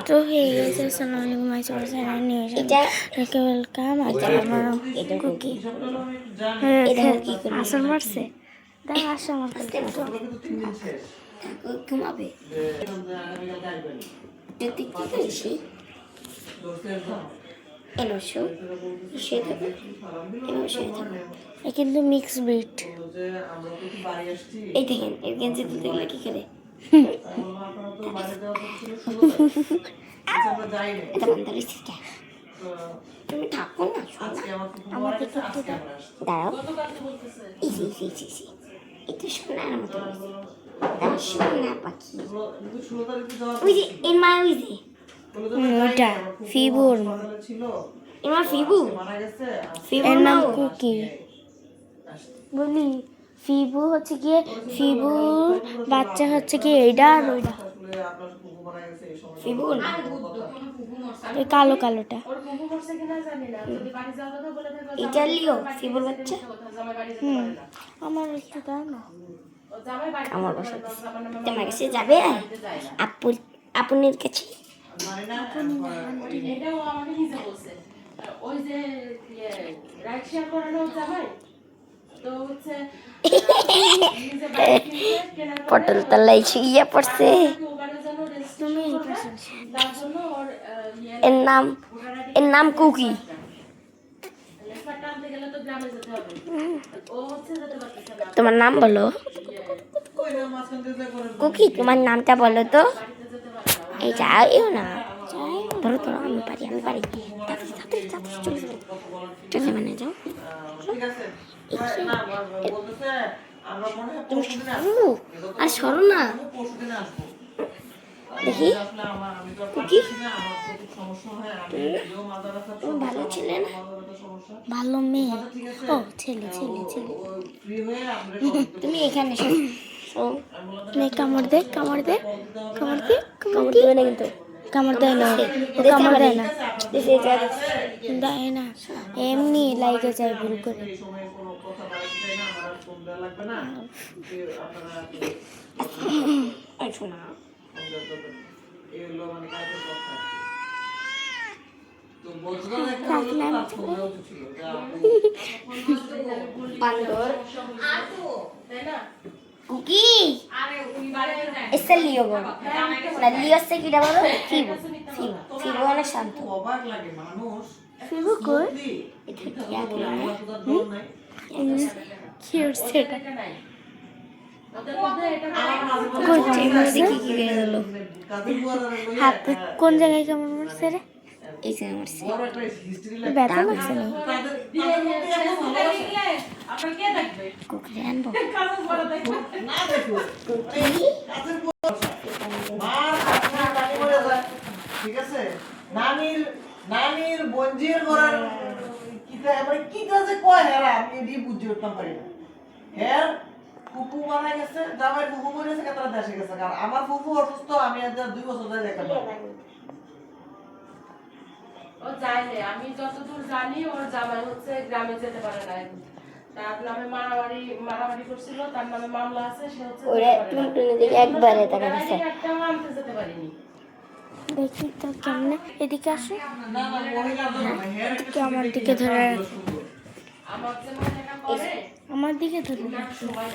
তো হয়ে গেছে। আসসালামু আলাইকুম, মাই সবার চ্যানেল নিয়ে ওয়েলকাম। আজকে আমার কুকি আসল মারছে। দেখ আসো আমার কাছে ঘুমাবে যদি কি করেছি কিন্তু মিক্স বিট এই দেখেন এর গেঞ্জি তুলতে গেলে কি করে এটা বন্ধ রয়েছে তুমি থাকো না আমার দিকে দাঁড়াও ইসি এটা সোনার মতো সোনা পাখি ওই যে এর মা ওই যে ওটা ফিবুর মা। এর মা ফিবু এর নাম কুকি। বলি ফিবু হচ্ছে গিয়ে ফিবুর বাচ্চা হচ্ছে কি এইটা আর ওইটা। ফিবু না ওই কালো কালোটা এটা লিও ফিবুর বাচ্চা আমার একটু দাও না। আমার বাসা তোমার কাছে যাবে আপুনের কাছে পটল তলাই শুইয়া পড়ছে এর নাম কুকি তোমার নাম বলো কুকি তোমার নামটা বলো তো এই যাও না ধরো আমি পারি চলে মানে যাও আর সরো না দেখি কুকি তুমি ভালো ছিলে না ভালো মেয়ে। ও ছেলে তুমি এখানে কামড় দে দেবে না কিন্তু কামড় দেয় না দেয় না এমনি লাইকে যায় ভুল করে। বান্দর কুকি এসে লিও বল না লিও সে কিটা বলো ফিবু অনেক শান্ত ফিবু কই কিউট সেটা হাত কোন জায়গায় কেমন মারছে রে? এই যে মারছে ব্যথা লাগছে না কুকুরে আনবো ঠিক আছে নানির বঞ্জির করার কিতা মানে কিতা যে কয় হেরা আমি এডি বুঝতে উঠতাম পারি না হের ফুফু মারা গেছে জামাই ফুফু মরে গেছে কেতরা দেশে গেছে আর আমার ফুফু অসুস্থ আমি আজ 2 বছর ধরে দেখলাম ও যাইলে আমি যতদূর জানি ওর জামাই হচ্ছে গ্রামে যেতে পারে না তার নামে মারামারি করছিল তার নামে মামলা আছে সে হচ্ছে ওরে টুনটুনি দিকে একবারে তাকা দিছে একটা আনতে যেতে পারিনি দেখি তো কেমনে এদিকে আসো না মহিলা তো হের আমার দিকে ধরে আমার যে মনে করে আমার দিকে ধরে সময়